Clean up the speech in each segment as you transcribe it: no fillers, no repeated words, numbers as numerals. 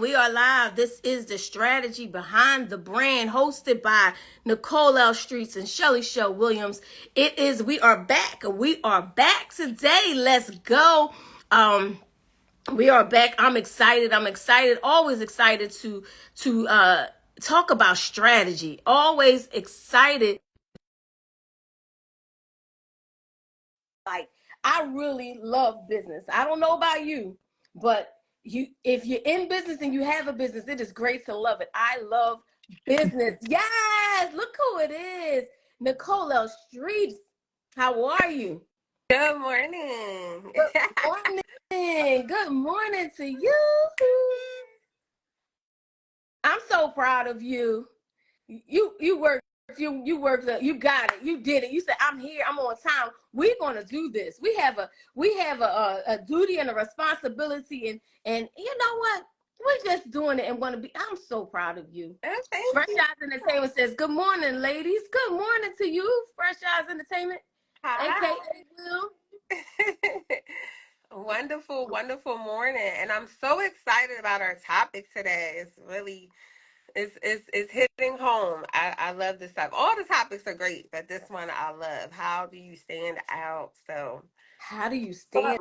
we are live. This is the strategy behind the brand, hosted by Nicole L. Streets and Shelly Show Williams. We are back. We are back today. Let's go. We are back. I'm excited. Always excited to talk about strategy. Always excited. Like, I really love business. I don't know about you, but if you're in business and you have a business, it is great to love it. I love business. Yes, look who it is. Nicole L. Streets. How are you? Good morning. Good morning. Good morning to you. I'm so proud of you. You worked. You worked. You got it. You did it. You said, "I'm here. I'm on time. We're gonna do this. We have a duty and a responsibility, and you know what? We're just doing it and want to be. I'm so proud of you." Thank Fresh you. Eyes Entertainment says, "Good morning, ladies. Good morning to you, Fresh Eyes Entertainment, aka Hi. Will." Wonderful, wonderful morning. And I'm so excited about our topic today. It's really it's hitting home. I love this topic. All the topics are great, but this one I love. How do you stand out? So How do you well, stand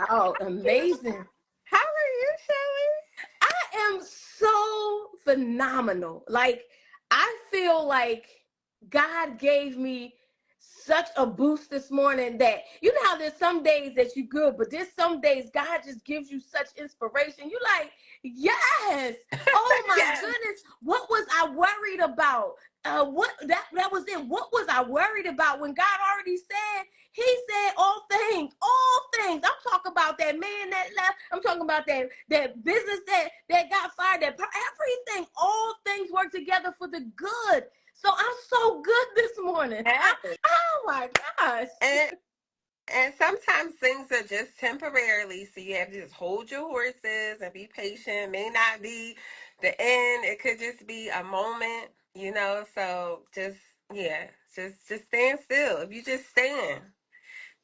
out? Amazing. how are you, Shelly? I am so phenomenal. Like, I feel like God gave me such a boost this morning that you know how there's some days that you good, but there's some days God just gives you such inspiration. You like, yes. Oh my Yes. goodness. What was I worried about? What that was it. What was I worried about when God already said, He said all things. I'm talking about that man that left. I'm talking about that business that got fired. That everything, all things work together for the good. So I'm so good this morning. Yes. Oh my gosh. And And sometimes things are just temporarily, so you have to just hold your horses and be patient. May not be the end. It could just be a moment. So just yeah, just stand still. If you just stand.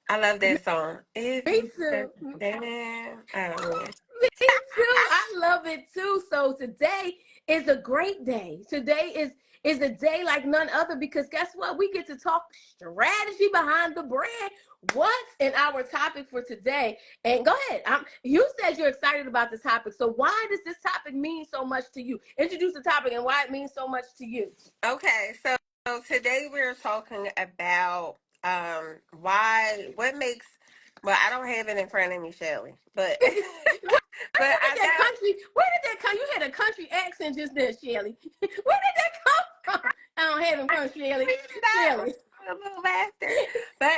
I love that song. If Me you too. stand. Oh, Me too. I love it too. So today is a great day. Today is a day like none other because guess what? We get to talk strategy behind the brand. What's in our topic for today? And go ahead. You said you're excited about this topic. So why does this topic mean so much to you? Introduce the topic and why it means so much to you. okay, so today we're talking about what makes well, I don't have it in front of me, Shelly, but Where but did I that know. country? Where did that come? You had a country accent just there, Shelly. Where did that come from? I don't have it in front of Shelly. That Shelly. a little laughter, but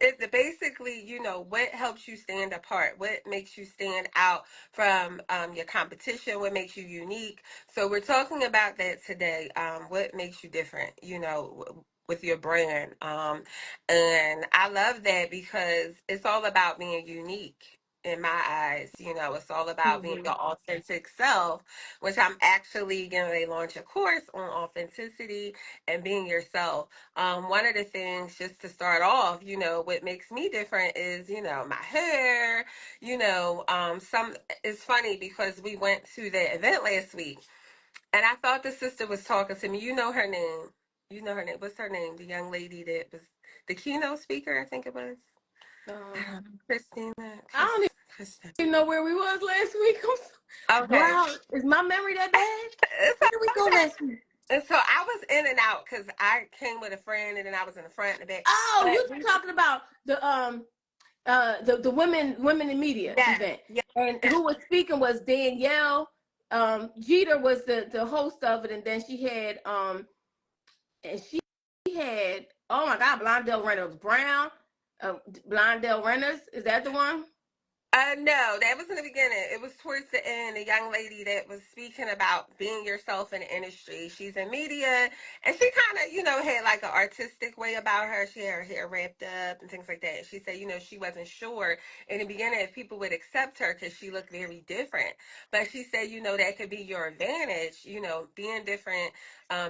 it's basically, what helps you stand apart, what makes you stand out from your competition, what makes you unique. So we're talking about that today. What makes you different, with your brand. And I love that because it's all about being unique. In my eyes, it's all about being Mhm. your authentic self, which I'm actually going to launch a course on authenticity and being yourself. One of the things, just to start off, what makes me different is, my hair, some, it's funny because we went to the event last week and I thought the sister was talking to me. You know her name. You know her name. What's her name? The young lady that was the keynote speaker, I think it was. Um, Christina. I don't Christina. even know where we was last week. Okay. Wow, is my memory that bad? It's Where did we go okay. last week? And so I was in and out because I came with a friend and then I was in the front and the back. Oh, But you talking about the women in media yes, event, yes. and who was speaking was Danielle. Jeter was the host of it, and then she had and she had, oh my God, Blondell Reynolds Brown. Blondell Reynolds, is that the one? No, that was in the beginning. It was towards the end. A young lady that was speaking about being yourself in the industry. She's in media, and she kind of, had like an artistic way about her. She had her hair wrapped up and things like that. She said, she wasn't sure in the beginning if people would accept her because she looked very different. But she said, that could be your advantage, being different,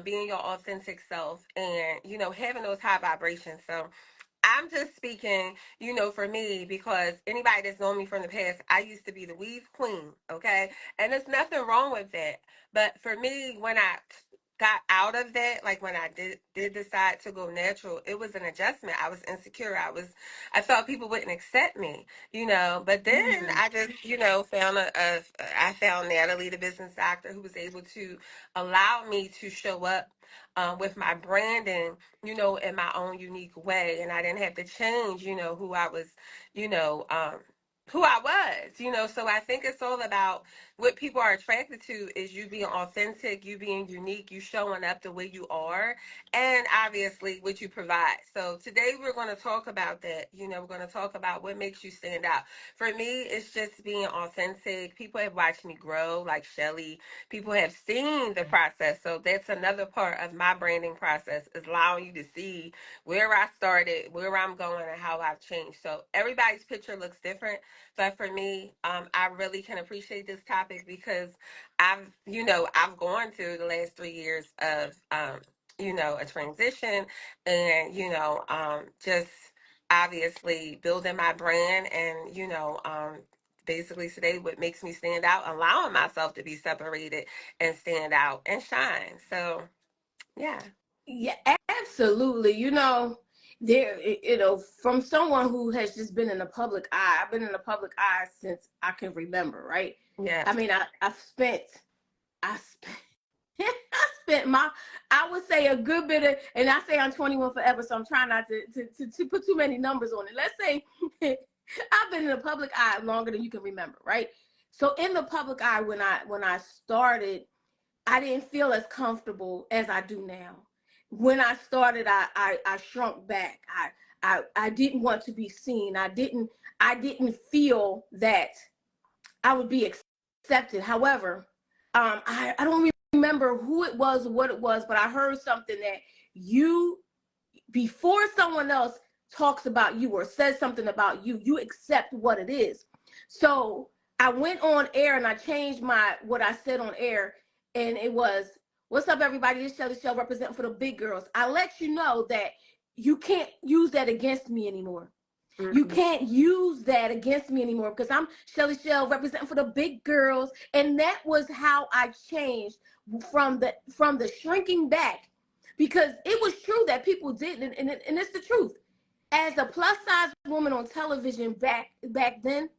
being your authentic self, and having those high vibrations. So I'm just speaking, for me, because anybody that's known me from the past, I used to be the weave queen, okay? And there's nothing wrong with that. But for me, when I got out of that, like when I did decide to go natural, it was an adjustment. I was insecure. I felt people wouldn't accept me, But then Mm. I just, found I found Natalie, the business doctor, who was able to allow me to show up with my branding, in my own unique way. And I didn't have to change, you know, um, who I was, So I think it's all about what people are attracted to is you being authentic, you being unique, you showing up the way you are, and obviously what you provide. So today we're going to talk about that. We're going to talk about what makes you stand out. For me, it's just being authentic. People have watched me grow, like Shelly. People have seen the process. So that's another part of my branding process, is allowing you to see where I started, where I'm going, and how I've changed. So everybody's picture looks different. But for me, I really can appreciate this topic because I've gone through the last 3 years of, a transition and, just obviously building my brand and, basically today what makes me stand out, allowing myself to be separated and stand out and shine. So, yeah. Yeah, absolutely. There, from someone who has just been in the public eye, I've been in the public eye since I can remember, right? Yeah. I mean, I spent, I spent I would say a good bit of, and I say I'm 21 forever, so I'm trying not to put too many numbers on it. Let's say I've been in the public eye longer than you can remember, right? So in the public eye, when I started, I didn't feel as comfortable as I do now. When I started, I shrunk back. I didn't want to be seen. I didn't feel that I would be accepted. However, I don't remember who it was or what it was, but I heard something that you, before someone else talks about you or says something about you, you accept what it is. So I went on air and I changed what I said on air, and it was, "What's up, everybody? This Shelly Shell representing for the big girls. I let you know that you can't use that against me anymore. You Mm-mm. can't use that against me anymore because I'm Shelly Shell representing for the big girls." And that was how I changed from the shrinking back, because it was true that people didn't, and it's the truth. As a plus size woman on television back then,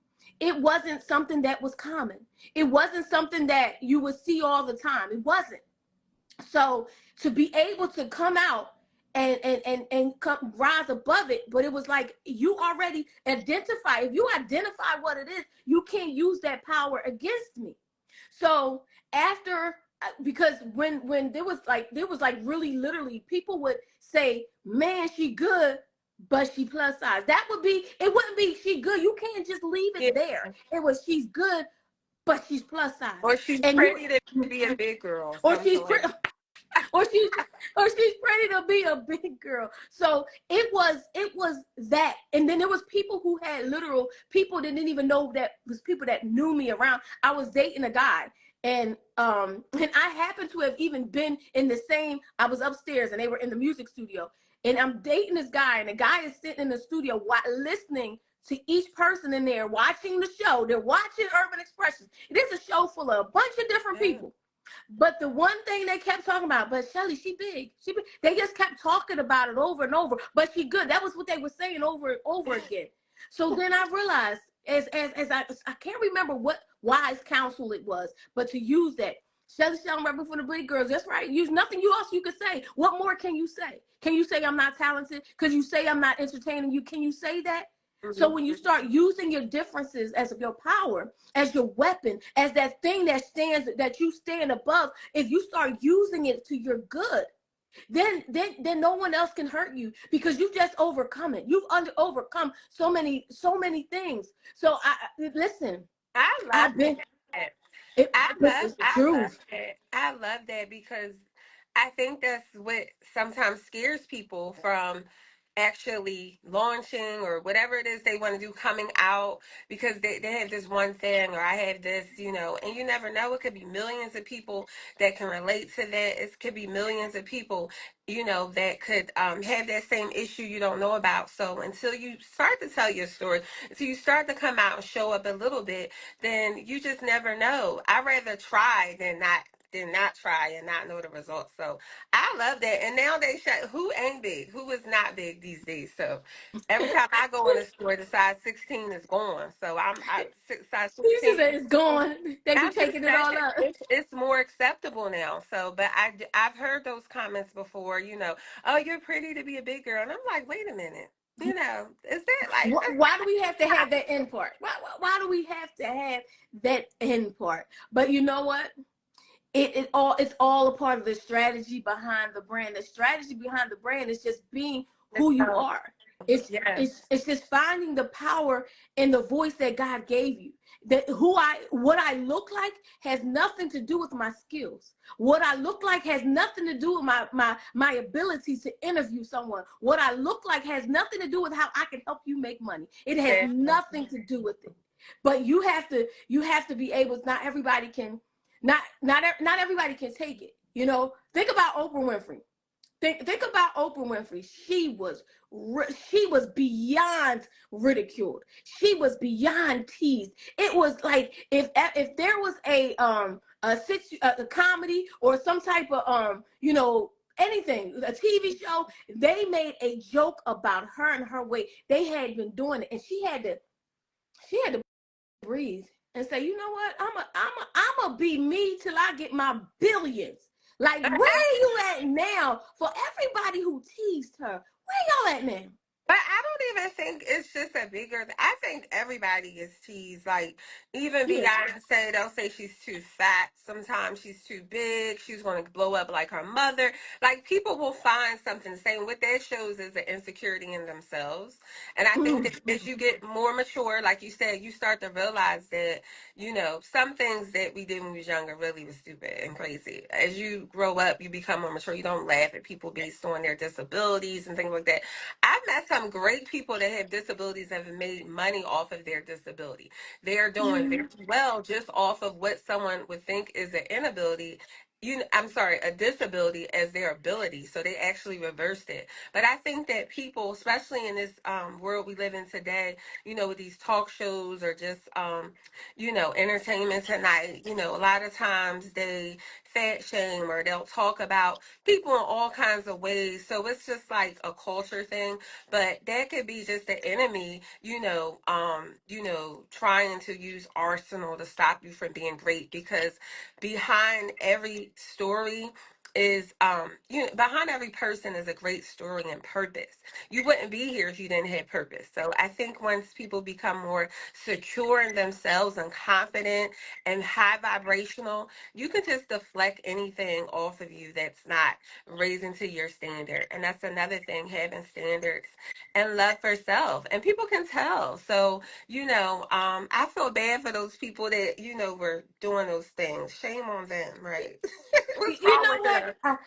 it wasn't something that was common. It wasn't something that you would see all the time. It wasn't. So to be able to come out and come rise above it, but it was like you already identify. If you identify what it is, you can't use that power against me. So after, because when there was like really literally people would say, "Man, she good, but she plus size." That would be, it wouldn't be she good. You can't just leave Yeah. it there. It was she's good, but she's plus size. Or she's And you, pretty to be a big girl, or something she's like pretty, or she's ready to be a big girl. So it was that. And then there was people who had literal people that didn't even know, that was people that knew me around. I was dating a guy, and I happened to have even been in the same, I was upstairs and they were in the music studio, and I'm dating this guy, and the guy is sitting in the studio listening to each person in there, watching the show. They're watching Urban Expressions. It is a show full of a bunch of different that. people. But the one thing they kept talking about, "But Shelly, she big. She big." They just kept talking about it over and over. "But she good." That was what they were saying over and over again. So then I realized, as I can't remember what wise counsel it was, but to use that. Shelly Shell repping for the big girls. That's right. Use nothing else you could say. What more can you say? Can you say I'm not talented? Could you say I'm not entertaining you? Can you say that? So Mhm. when you start using your differences as your power, as your weapon, as that thing that you stand above, if you start using it to your good, then no one else can hurt you, because you've just overcome it. You've overcome so many things. So listen, I love I've been that. but it's the I love truth. that. I love that because I think that's what sometimes scares people from, actually launching or whatever it is they want to do coming out because they have this one thing or I have this, and you never know. It could be millions of people that can relate to that. It could be millions of people, that could have that same issue you don't know about. So until you start to tell your story, until you start to come out and show up a little bit, then you just never know. I'd rather try than not try and not know the results. So I love that. And now they show who ain't big, who is not big these days. So every time I go in the store, the size 16 is gone. So size You 16. just said it's gone. They be I'm just taking it saying all up. it's more acceptable now. So, but I've heard those comments before. Oh, you're pretty to be a big girl, and I'm like, wait a minute. Is that like Why do we have to have that end part? Why do we have to have that end part? But you know what? It's all a part of the strategy behind the brand. The strategy behind the brand is just being who you that's are. It's yes, it's just finding the power in the voice that God gave you. That what I look like has nothing to do with my skills. What I look like has nothing to do with my ability to interview someone. What I look like has nothing to do with how I can help you make money. It has yes, nothing to do with it. But you have to be able. Not everybody can. Not everybody can take it. Think about Oprah Winfrey. Think about Oprah Winfrey. She was beyond ridiculed. She was beyond teased. It was like if there was a comedy or some type of anything, a TV show, they made a joke about her and her weight. They had been doing it, and she had to breathe and say, you know what? I'm a be me till I get my billions. Like, where you at now? For everybody who teased her, where y'all at now? but I don't even think it's just a bigger. I think everybody gets teased. Like even Yeah. Beyonce, they'll say she's too fat. Sometimes she's too big. She's going to blow up like her mother. Like people will find something to say. And what that shows is the insecurity in themselves. And I think that as you get more mature, like you said, you start to realize that some things that we did when we was younger really was stupid and crazy. As you grow up, you become more mature. You don't laugh at people based on their disabilities and things like that. I've met some great people that have disabilities that have made money off of their disability. They're doing very well just off of what someone would think is an inability. I'm sorry, a disability as their ability. So they actually reversed it. But I think that people, especially in this world we live in today, with these talk shows or just, entertainment tonight, a lot of times they fat shame or they'll talk about people in all kinds of ways. So it's just like a culture thing, but that could be just the enemy, trying to use arsenal to stop you from being great because behind every story is behind every person is a great story and purpose. You wouldn't be here if you didn't have purpose. So I think once people become more secure in themselves and confident and high vibrational, you can just deflect anything off of you that's not raising to your standard. And that's another thing, having standards and love for self. And people can tell. So, I feel bad for those people that, were doing those things. Shame on them, right? What's You wrong know with what? them?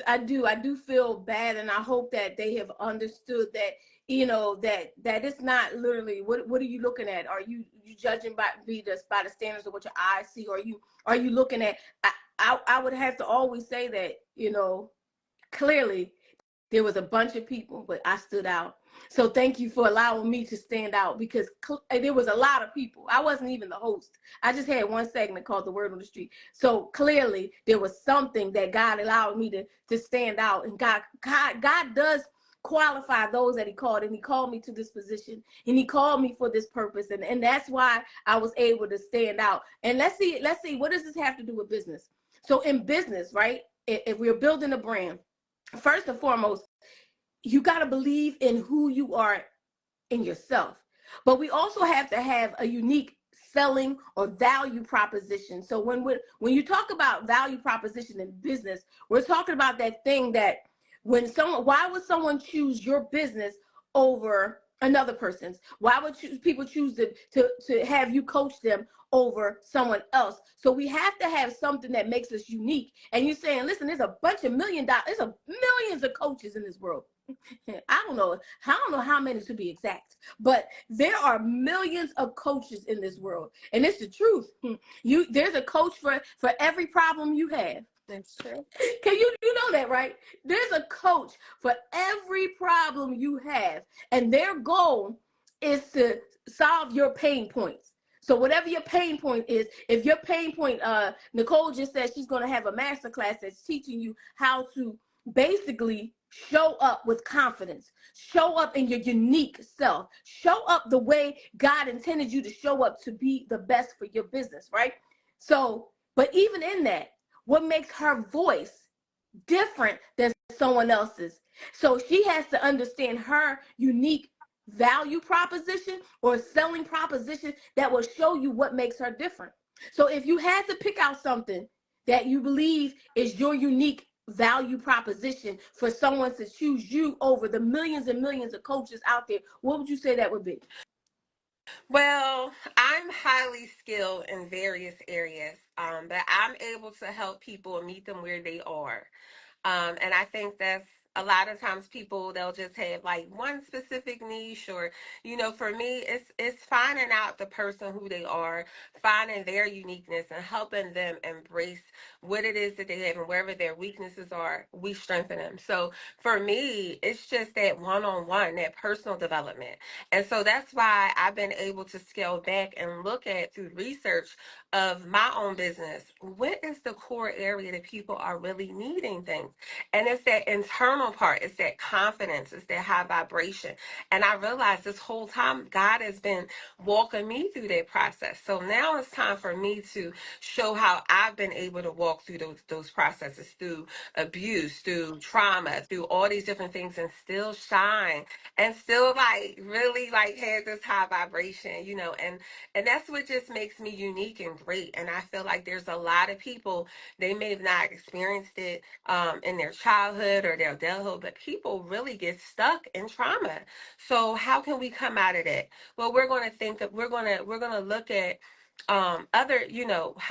I do feel bad, and I hope that they have understood that that it's not literally what are you looking at? Are you judging by the standards of what your eyes see, or are you looking at? I would have to always say that clearly there was a bunch of people, but I stood out. So thank you for allowing me to stand out because there was a lot of people. I wasn't even the host. I just had one segment called The Word on the Street. So clearly there was something that God allowed me to stand out. And God does qualify those that he called, and he called me to this position, and he called me for this purpose, and that's why I was able to stand out. And let's see, what does this have to do with business? So in business, right, if we're building a brand, first and foremost, you got to believe in who you are in yourself. But we also have to have a unique selling or value proposition. So when you talk about value proposition in business, we're talking about that thing that why would someone choose your business over another person's? Why would people choose to have you coach them over someone else? So we have to have something that makes us unique. And you're saying, listen, there's a bunch of millions of coaches in this world. I don't know how many to be exact, but there are millions of coaches in this world, and it's the truth. There's a coach for every problem you have. That's true. Can you know that, right? There's a coach for every problem you have, and their goal is to solve your pain points. So whatever your pain point is, if your pain point, Nicole just said she's going to have a master class that's teaching you how to basically show up with confidence, show up in your unique self, show up the way God intended you to show up to be the best for your business, right? So, but even in that, what makes her voice different than someone else's? So she has to understand her unique value proposition or selling proposition that will show you what makes her different. So if you had to pick out something that you believe is your unique value proposition for someone to choose you over the millions and millions of coaches out there, what would you say that would be? Well, I'm highly skilled in various areas, but I'm able to help people and meet them where they are. And I think that's a lot of times people, they'll just have like one specific niche, or for me it's finding out the person who they are, finding their uniqueness and helping them embrace what it is that they have, and wherever their weaknesses are, we strengthen them. So for me, it's just that one-on-one, that personal development. And so that's why I've been able to scale back and look at, through research of my own business, what is the core area that people are really needing things. And it's that internal part, it's that confidence, it's that high vibration. And I realized this whole time God has been walking me through that process. So now it's time for me to show how I've been able to walk through those processes, through abuse, through trauma, through all these different things, and still shine, and still like really like have this high vibration, and that's what just makes me unique and great. And I feel like there's a lot of people, they may have not experienced it in their childhood or their adulthood, but people really get stuck in trauma. So how can we come out of that? Well, we're going to look at other,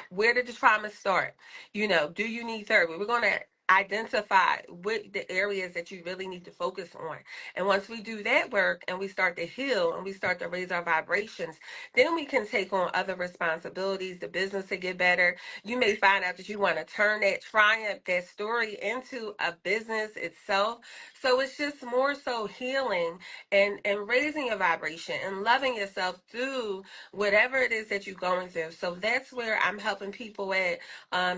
where did the trauma start? Do you need therapy? We're going to identify what the areas that you really need to focus on. And once we do that work and we start to heal and we start to raise our vibrations, then we can take on other responsibilities, the business to get better. You may find out that you want to turn that triumph, that story, into a business itself. So it's just more so healing and raising your vibration and loving yourself through whatever it is that you're going through. So that's where I'm helping people at.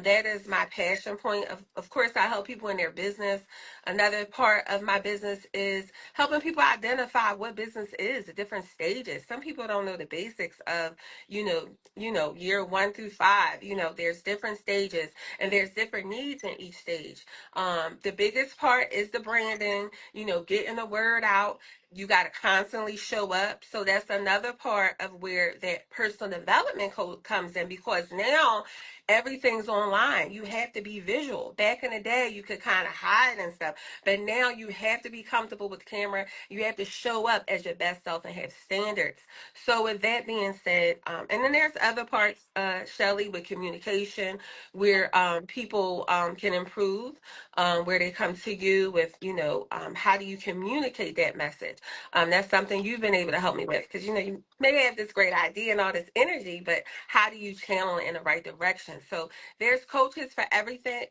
That is my passion point. Of course, I help people in their business. Another part of my business is helping people identify what business is, the different stages. Some people don't know the basics of, year 1 through 5. There's different stages and there's different needs in each stage. The biggest part is the branding, getting the word out. You got to constantly show up. So that's another part of where that personal development comes in, because now everything's online. You have to be visual. Back in the day, you could kind of hide and stuff, but now you have to be comfortable with the camera. You have to show up as your best self and have standards. So with that being said, and then there's other parts, Shelly, with communication, where people can improve, where they come to you with, how do you communicate that message? That's something you've been able to help me with, because you may have this great idea and all this energy, but how do you channel it in the right direction? So there's coaches for everything,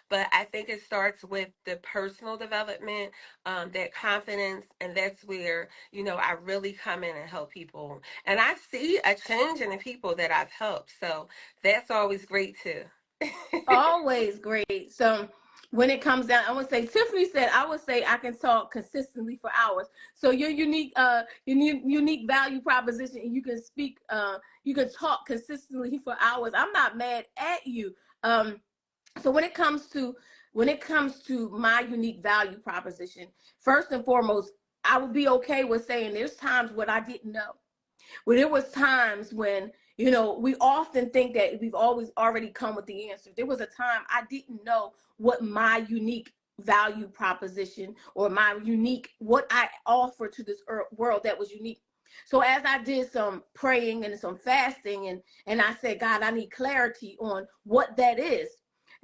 but I think it starts with the personal development, that confidence, and that's where I really come in and help people, and I see a change in the people that I've helped. So that's always great too. Always great. So when it comes down, I would say Tiffany said I would say I can talk consistently for hours. So your unique value proposition, and you can talk consistently for hours. I'm not mad at you. So when it comes to my unique value proposition, first and foremost, I would be okay with saying there's times when I didn't know. Well, there was times when, we often think that we've always already come with the answer. There was a time I didn't know what my unique value proposition or what I offer to this world that was unique. So as I did some praying and some fasting, and I said, God, I need clarity on what that is.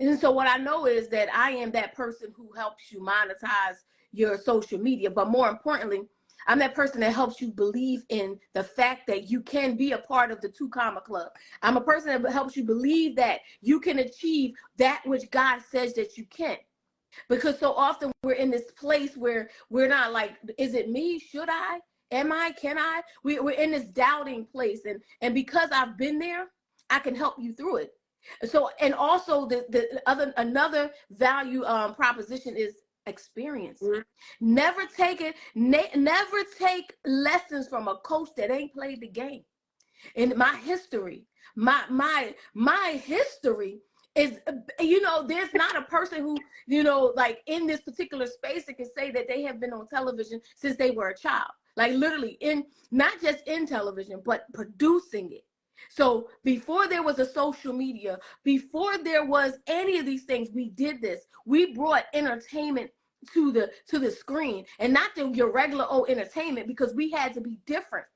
And so what I know is that I am that person who helps you monetize your social media. But more importantly, I'm that person that helps you believe in the fact that you can be a part of the 2 Comma Club. I'm a person that helps you believe that you can achieve that which God says that you can. Because so often we're in this place where we're not like, is it me? Should I? Am I? Can I? We're in this doubting place. And because I've been there, I can help you through it. So, and also the other, another value proposition is experience. Mhm. Never take it, never take lessons from a coach that ain't played the game. In my history, my history is, there's not a person who, like in this particular space that can say that they have been on television since they were a child, like literally in, not just in television but producing it. So before there was a social media, before there was any of these things, we did this. We brought entertainment to the screen, and not your regular old entertainment, because we had to be different.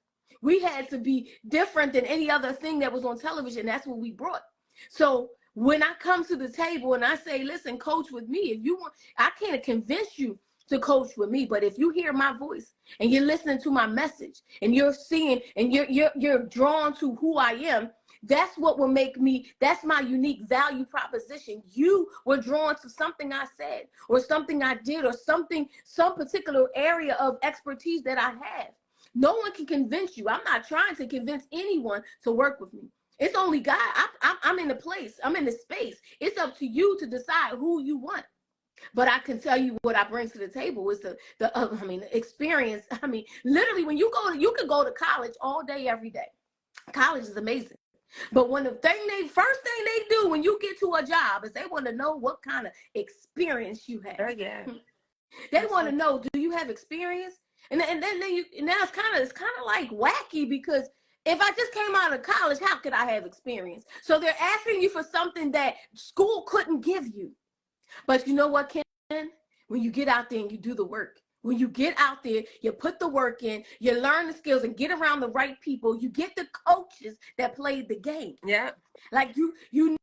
We had to be different than any other thing that was on television. That's what we brought. So when I come to the table and I say, listen, coach with me, if you want, I can't convince you to coach with me, but if you hear my voice and you're listening to my message and you're seeing and you're drawn to who I am, that's what will make me, that's my unique value proposition. You were drawn to something I said or something I did or something, some particular area of expertise that I have. No one can convince you. I'm not trying to convince anyone to work with me. It's only God. I'm in the place. I'm in the space. It's up to you to decide who you want. But I can tell you what I bring to the table is the experience. I mean, literally, when you can go to college all day, every day. College is amazing. But when first thing they do when you get to a job is they want to know what kind of experience you have. Oh yeah. They That's want to what. know, do you have experience? And then you, now it's kind of like wacky, because if I just came out of college, how could I have experience? So they're asking you for something that school couldn't give you. But you know what, Ken? When you get out there and you do the work, when you get out there, you put the work in, you learn the skills and get around the right people, you get the coaches that played the game. Yeah. Like you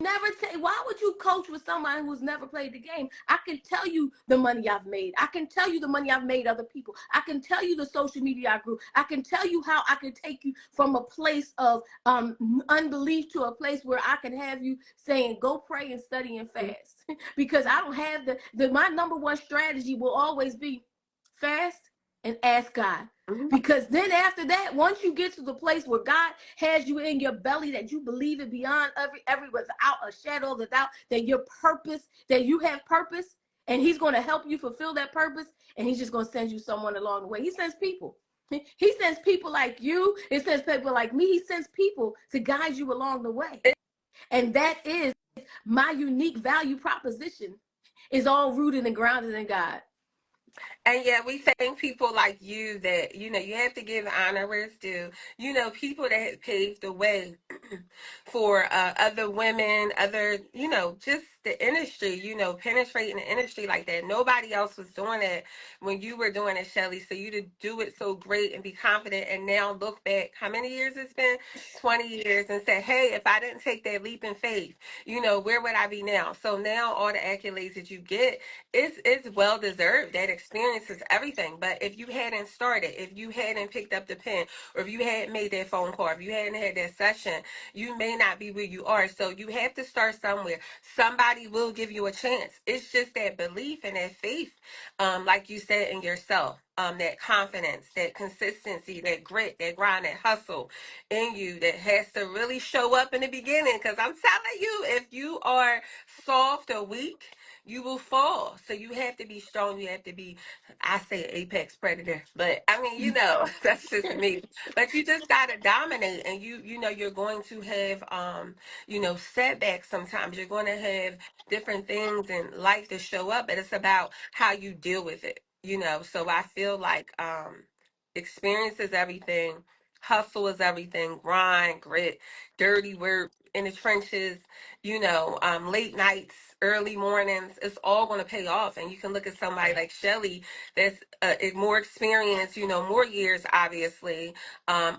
never say, why would you coach with somebody who's never played the game? I can tell you the money I've made. I can tell you the money I've made other people. I can tell you the social media I grew. I can tell you how I can take you from a place of unbelief to a place where I can have you saying, go pray and study and fast. Because I don't have my number one strategy will always be fast and ask God. Mhm. Because then after that, once you get to the place where God has you in your belly, that you believe it beyond every without a shadow of a doubt, that your purpose, that you have purpose, and he's going to help you fulfill that purpose, and he's just going to send you someone along the way. He sends people. He sends people like you. He sends people like me. He sends people to guide you along the way. And that is my unique value proposition, is all rooted and grounded in God. And yeah, we thank people like you that, you have to give honor where it's due. People that have paved the way for other women, just the industry, penetrating the industry like that. Nobody else was doing that when you were doing it, Shelly. So you to do it so great and be confident, and now look back, how many years it's been? 20 years, and say, hey, if I didn't take that leap in faith, where would I be now? So now all the accolades that you get, it's well deserved. That experience is everything. But if you hadn't started, if you hadn't picked up the pen, or if you hadn't made that phone call, if you hadn't had that session, you may not be where you are. So you have to start somewhere. Somebody will give you a chance. It's just that belief and that faith, like you said, in yourself. That confidence, that consistency, that grit, that grind, that hustle in you that has to really show up in the beginning. Because I'm telling you, if you are soft or weak, you will fall. So you have to be strong. You have to be, I say, apex predator. But I mean, that's just me. But you just gotta dominate, and you're going to have setbacks sometimes. You're going to have different things in life to show up, and it's about how you deal with it. So I feel like experience is everything. Hustle is everything. Grind, grit, dirty work in the trenches, late nights, early mornings, it's all going to pay off. And you can look at somebody like Shelly that's more experience, more years, obviously,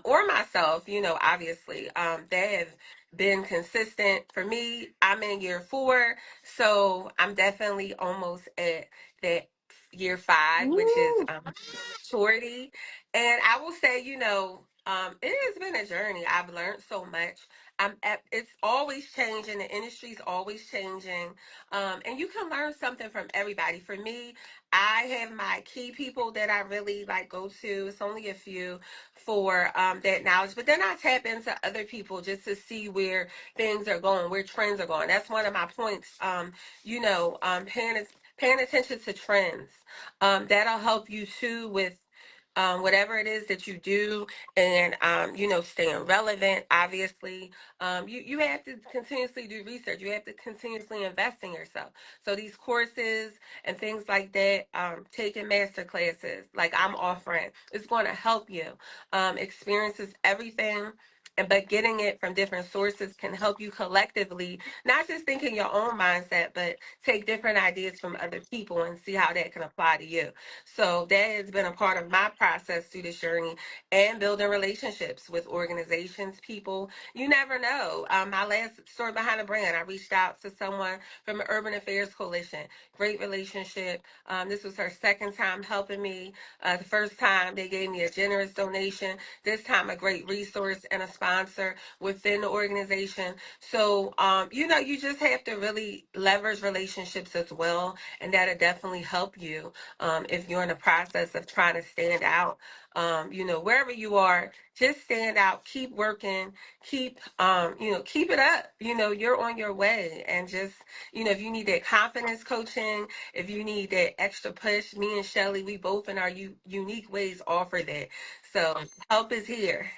or myself, obviously, that have been consistent. For me, I'm in year 4, so I'm definitely almost at that year 5, which is Woo. maturity. And I will say, it has been a journey. I've learned so much. It's always changing. The industry's always changing. And you can learn something from everybody. For me, I have my key people that I really like go to. It's only a few for that knowledge. But then I tap into other people just to see where things are going, where trends are going. That's one of my points. Paying attention to trends. That'll help you too with whatever it is that you do, and staying relevant. Obviously, you have to continuously do research. You have to continuously invest in yourself. So these courses and things like that, taking master classes like I'm offering, it's going to help you. Experiences everything. But getting it from different sources can help you collectively, not just think in your own mindset, but take different ideas from other people and see how that can apply to you. So that has been a part of my process through this journey, and building relationships with organizations, people. You never know. My last story behind the brand, I reached out to someone from the Urban Affairs Coalition. Great relationship. This was her second time helping me. The first time they gave me a generous donation. This time a great resource and a sponsor within the organization. So, you just have to really leverage relationships as well, and that'll definitely help you if you're in the process of trying to stand out. Wherever you are, just stand out, keep working, keep it up. You're on your way. And just, if you need that confidence coaching, if you need that extra push, me and Shelly, we both in our unique ways offer that. So help is here.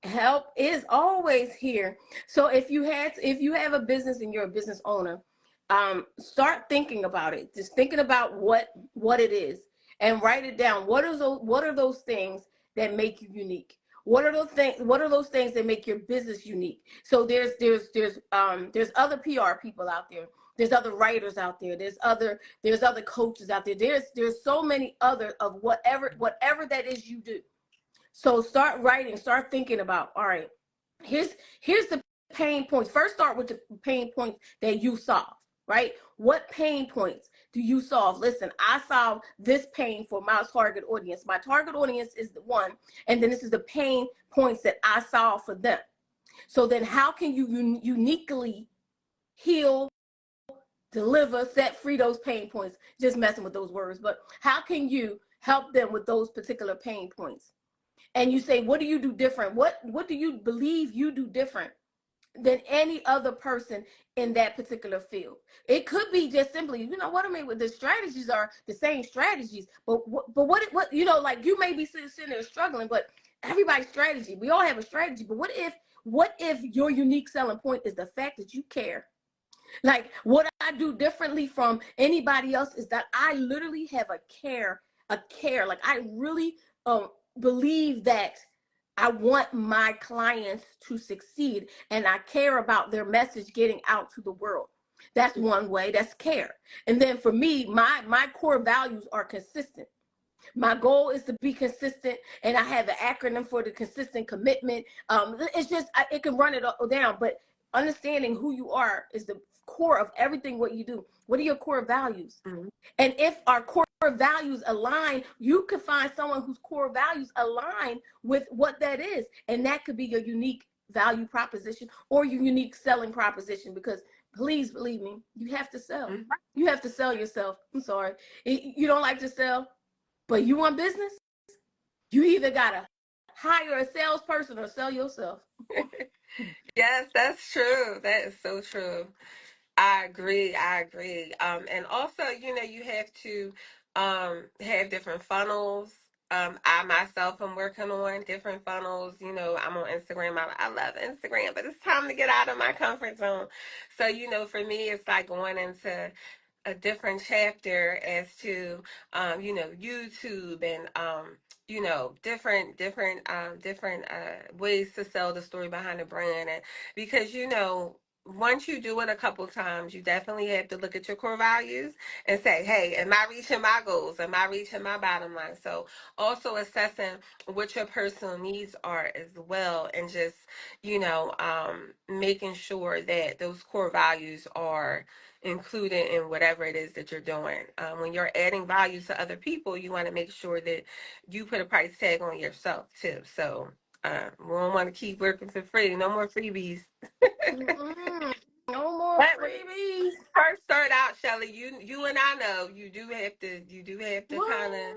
Help is always here. So if you have a business and you're a business owner, start thinking about it. Just thinking about what it is, and write it down. What are those things that make you unique? What are those things that make your business unique? So there's other PR people out there. There's other writers out there. There's other coaches out there. There's so many other of whatever that is you do. So start writing, start thinking about, all right, here's the pain points. First start with the pain points that you solve, right? What pain points do you solve? Listen, I solve this pain for my target audience. My target audience is the one, and then this is the pain points that I solve for them. So then how can you uniquely heal, deliver, set free those pain points? Just messing with those words, but how can you help them with those particular pain points? And you say, what do you do different? What do you believe you do different than any other person in that particular field? It could be just simply, what I mean, with the strategies are the same strategies, but what like you may be sitting there struggling, but everybody's strategy, we all have a strategy. But what if your unique selling point is the fact that you care? Like, what I do differently from anybody else is that I literally have a care. Like, I really um believe that I want my clients to succeed, and I care about their message getting out to the world. That's one way. That's care. And then for me, my core values are consistent. My goal is to be consistent, and I have an acronym for the consistent commitment. It's just it can run it all down, but understanding who you are is the core of everything what you do. What are your core values? Mhm. And if our core values align, you can find someone whose core values align with what that is, and that could be your unique value proposition or your unique selling proposition. Because please believe me, you have to sell. Mhm. You have to sell yourself. I'm sorry, you don't like to sell, but you want business, you either gotta hire a salesperson or sell yourself. Yes, that's true. That is so true. I agree. I agree. And also, you have to have different funnels. I myself am working on different funnels. I'm on Instagram. I love Instagram, but it's time to get out of my comfort zone. So, for me, it's like going into a different chapter as to YouTube, and different ways to sell the story behind the brand. And because once you do it a couple times, you definitely have to look at your core values and say, hey, am I reaching my goals? Am I reaching my bottom line? So also assessing what your personal needs are as well, and just, making sure that those core values are included in whatever it is that you're doing. When you're adding value to other people, you want to make sure that you put a price tag on yourself too. So we don't want to keep working for free. No more freebies. Mm-mm. No more But when freebies. you first start out, Shelly, you and I know you do have to Well, kind of,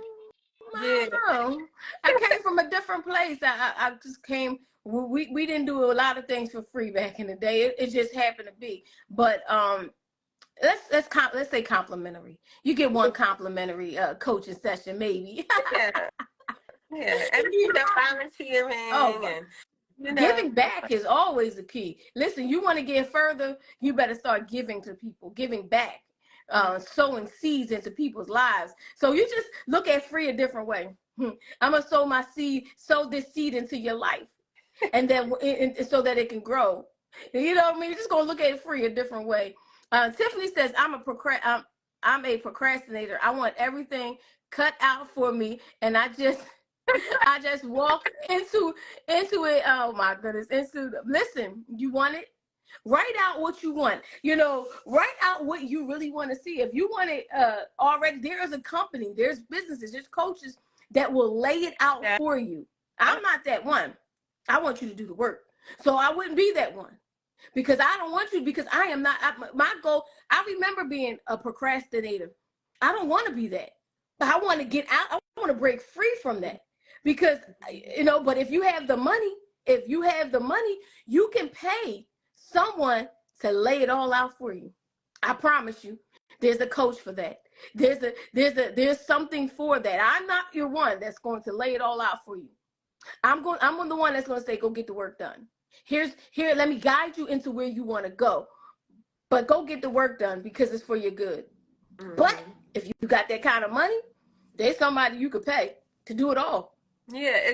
I yeah, don't know. I came from a different place. I just came. We didn't do a lot of things for free back in the day. It just happened to be. But let's say complimentary. You get one complimentary coaching session, maybe. yeah, yeah, and Oh, volunteering, but and you know, giving back is always the key. Listen, you want to get further, you better start giving to people, giving back, sowing seeds into people's lives. So you just look at free a different way. I'm gonna sow this seed into your life, and then so that it can grow. You know what I mean? You're just gonna look at it free a different way. Tiffany says, I'm a procrastinator. I want everything cut out for me, and I just walk into it. Oh my goodness! Listen, you want it? Write out what you want. Write out what you really want to see. If you want it already, there is a company, there's businesses, there's coaches that will lay it out yeah, for you. I'm not that one. I want you to do the work. So I wouldn't be that one because I don't want you, because I am not. My goal, I remember being a procrastinator. I don't want to be that. But I want to get out. I want to break free from that because, but if you have the money, you can pay someone to lay it all out for you. I promise you. There's a coach for that. There's something for that. I'm not your one that's going to lay it all out for you. I'm the one that's going to say, go get the work done. Let me guide you into where you want to go. But go get the work done because it's for your good. But mm-hmm. if you got that kind of money, there's somebody you could pay to do it all. Yeah.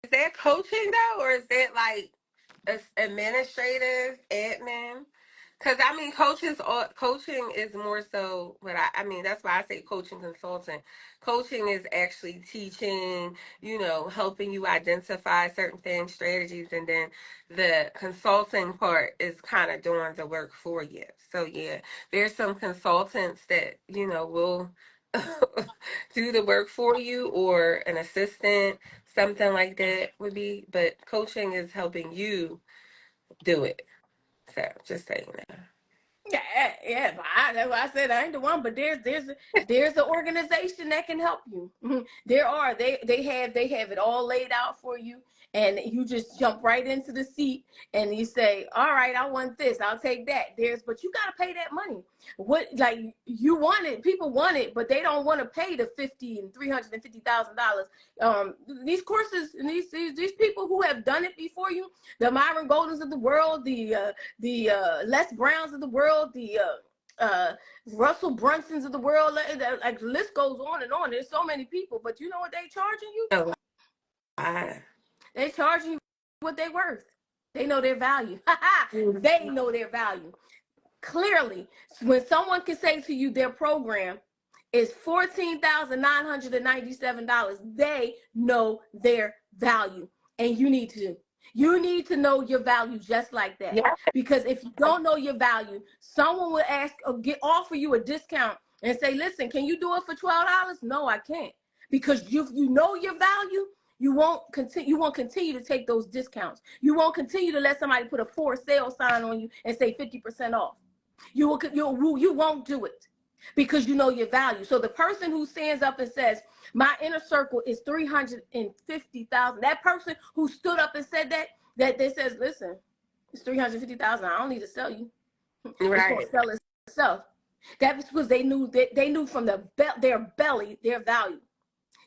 Is that coaching though, or is that like administrative admin? Because I mean, coaching is more so what I mean. That's why I say coaching consultant. Coaching is actually teaching, helping you identify certain things, strategies, and then the consulting part is kind of doing the work for you. So yeah, there's some consultants that will do the work for you, or an assistant, something like that would be. But coaching is helping you do it. So just saying that. Yeah. But that's why I said I ain't the one. But there's an organization that can help you. They have it all laid out for you, and you just jump right into the seat and you say, all right, I want this, I'll take that. But you got to pay that money. What, like, you want it, people want it, but they don't want to pay the $50,000 and $350,000. These courses and these people who have done it before you, the Myron Goldens of the world, the Les Browns of the world, the Russell Brunsons of the world, like the list goes on and on. There's so many people, but you know what they charging you? Oh, I, They charging you what they worth. They know their value. Mhm. They know their value. Clearly, when someone can say to you their program is $14,997, they know their value. And you need to know your value just like that. Yeah. Because if you don't know your value, someone will offer you a discount and say, listen, can you do it for $12? No, I can't. Because you know your value, you won't continue to take those discounts. You won't continue to let somebody put a for sale sign on you and say 50% off. You won't do it because you know your value. So the person who stands up and says, my inner circle is 350,000, that person who stood up and said that they says, listen, it's 350,000. I don't need to sell you. It's going Right. to sell itself. That was because they knew from their belly their value.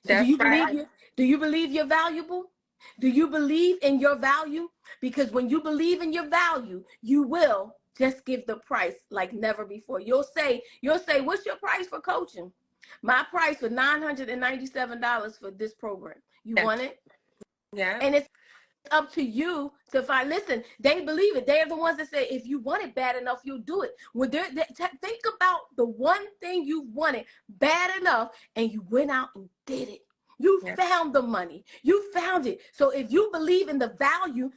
So That's right. do you believe you're valuable? Do you believe in your value? Because when you believe in your value, you will just give the price like never before. You'll say, what's your price for coaching? My price for $997 for this program. You Yeah. want it? Yeah. And it's up to you to find. Listen, they believe it. They're the ones that say, if you want it bad enough, you'll do it. When think about the one thing you wanted bad enough, and you went out and did it. You Yeah. found the money. You found it. So if you believe in the value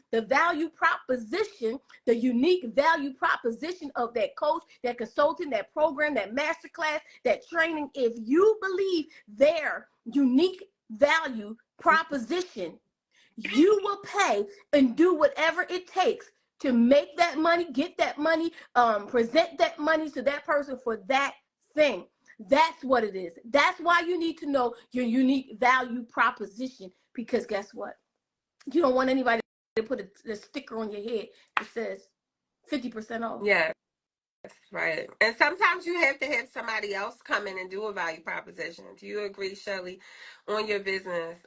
proposition, the unique value proposition of that coach, that consultant, that program, that masterclass, that training, if you believe their unique value proposition, you will pay and do whatever it takes to make that money, get that money, present that money to that person for that thing. That's what it is. That's why you need to know your unique value proposition, because guess what? You don't want anybody to put a sticker on your head that says 50% off. Yeah. Right. And sometimes you have to have somebody else come in and do a value proposition. Do you agree, Shelly, on your business?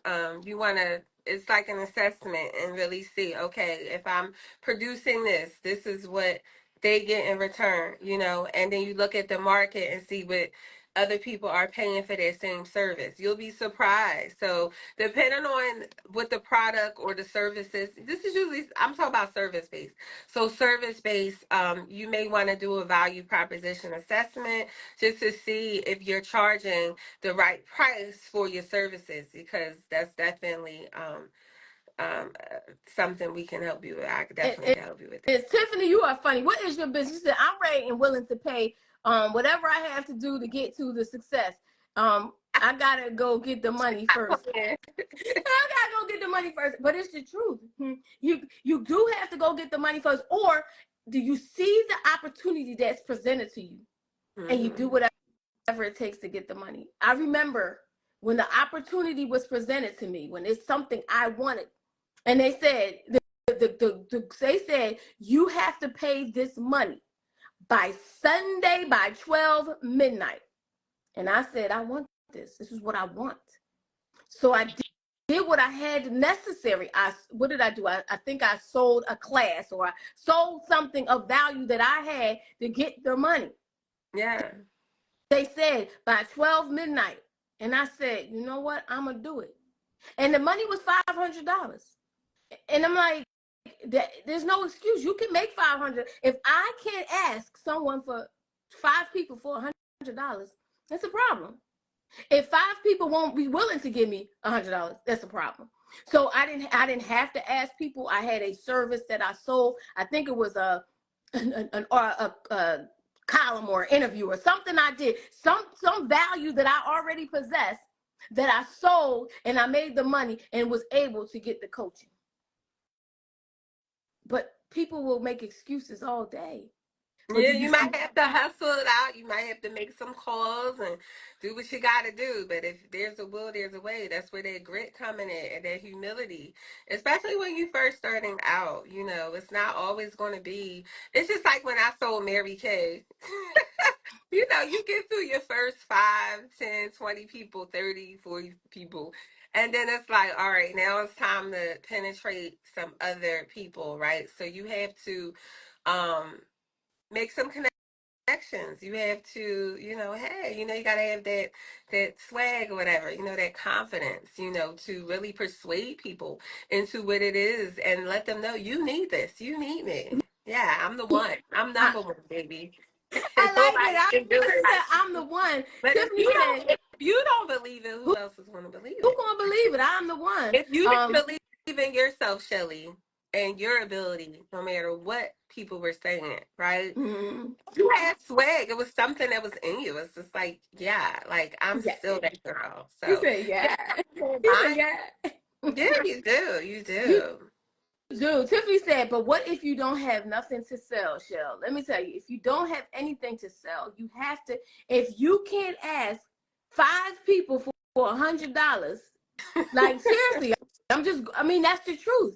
You want to, it's like an assessment and really see, okay, if I'm producing this, this is what they get in return, and then you look at the market and see what other people are paying for that same service. You'll be surprised. So depending on what the product or the service is, this is usually, I'm talking about service based. So service based, you may want to do a value proposition assessment just to see if you're charging the right price for your services, because that's definitely something we can help you with. I definitely can help you with that. Tiffany, you are funny. What is your business? She said, I'm ready and willing to pay whatever I have to do to get to the success. I gotta go get the money first. I gotta go get the money first. But it's the truth. You do have to go get the money first. Or do you see the opportunity that's presented to you, and you do whatever it takes to get the money? I remember when the opportunity was presented to me, when it's something I wanted, and they said, they said, you have to pay this money by Sunday by 12 midnight. And I said, I want this. This is what I want. So I did what I had necessary. What did I do? I think I sold a class, or I sold something of value that I had to get the money. Yeah. They said by 12 midnight. And I said, you know what? I'm going to do it. And the money was $500. And I'm like, there's no excuse. You can make 500. If I can't ask someone for 5 people for $100, that's a problem. If 5 people won't be willing to give me $100, that's a problem. So I didn't have to ask people. I had a service that I sold. I think it was a column or interview or something I did. Some value that I already possessed that I sold, and I made the money and was able to get the coaching. But people will make excuses all day. But Yeah, you might have to hustle it out. You might have to make some calls and do what you got to do. But if there's a will, there's a way. That's where that grit coming in and that humility, especially when you first starting out. It's not always going to be. It's just like when I sold Mary Kay. You get through your first 5, 10, 20 people, 30, 40 people. And then it's like, all right, now it's time to penetrate some other people, right? So you have to make some connections. You have to, hey, you got to have that swag or whatever, that confidence, to really persuade people into what it is and let them know you need this. You need me. Yeah, I'm the one. I'm I, number one, baby. I like it. Nobody can do it like I'm the one. but Tiffany said, if you don't believe it, who else is going to believe who it? gonna believe it? I'm the one. If you didn't believe in yourself, Shelly, and your ability, no matter what people were saying, right? Mm-hmm. You had swag. It was something that was in you. It's just like, yeah, like I'm Yeah. still that girl. You So said yeah, yeah. You said mine. yeah. Yeah, you do. You You do. do. Tiffany said, but what if you don't have nothing to sell, Shell? Let me tell you, if you don't have anything to sell, you have to, if you can't ask 5 people for $100, like seriously, that's the truth.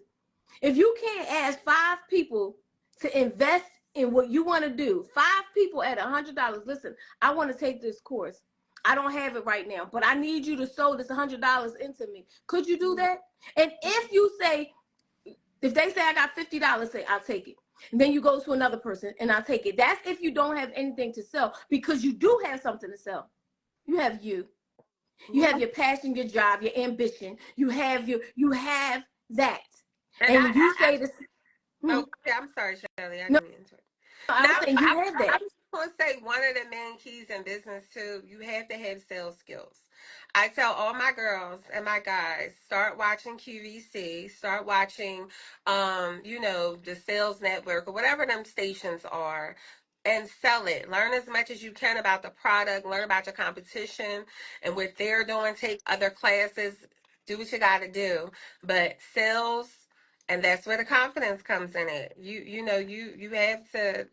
If you can't ask 5 people to invest in what you want to do, 5 people at $100, listen, I want to take this course. I don't have it right now, but I need you to sow this $100 into me. Could you do that? And if they say I got $50, say I'll take it. And then you go to another person and I'll take it. That's if you don't have anything to sell, because you do have something to sell. You have you. You have your passion, your drive, your ambition. You have that. And And when you I say this, hmm, oh, yeah, I'm sorry, Shelly. I no, didn't mean to. I No, was saying you have I that. was going to say one of the main keys in business too, you have to have sales skills. I tell all my girls and my guys, start watching QVC, start watching, the sales network or whatever them stations are, and sell it. Learn as much as you can about the product, learn about your competition and what they're doing, take other classes, do what you got to do. But sales, and that's where the confidence comes in it. You have to,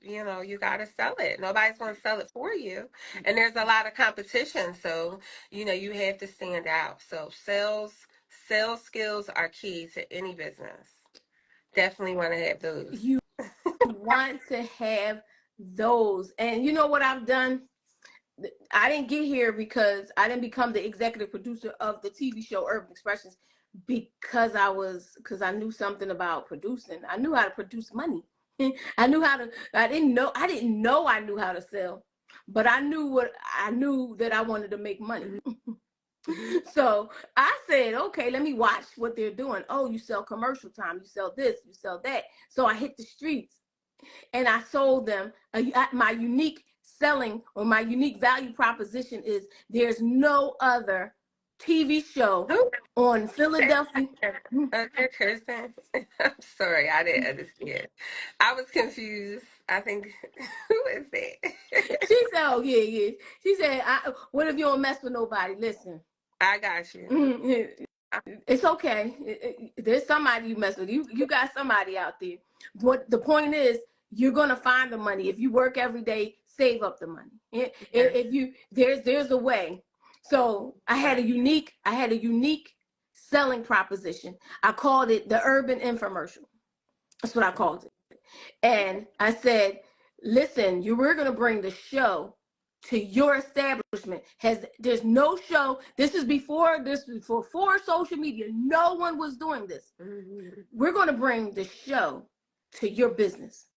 you gotta sell it. Nobody's gonna sell it for you. And there's a lot of competition, so you have to stand out. So sales skills are key to any business. Definitely want to have those. You want to have those. And you know what I've done? I didn't get here because I didn't become the executive producer of the TV show Urban Expressions because I knew something about producing. I knew how to produce money. I didn't know I knew how to sell, but I knew that I wanted to make money. So I said, okay, let me watch what they're doing. Oh, you sell commercial time, you sell this, you sell that. So I hit the streets and I sold them. My unique selling or my unique value proposition is there's no other TV show Who on said Philadelphia. that? Other person? I'm sorry, I didn't understand. I was confused. I think who is that? She said, "Oh yeah, yeah." She said, "What if you don't mess with nobody? Listen, I got you. it's okay. There's somebody you mess with. You got somebody out there. What the point is, you're gonna find the money if you work every day. Save up the money. Yes. If you there's a way. So I had a unique selling proposition. I called it the urban infomercial. That's what I called it. And I said, listen, we're going to bring the show to your establishment. There's no show. This was before social media. No one was doing this. Mhm. We're going to bring the show to your business.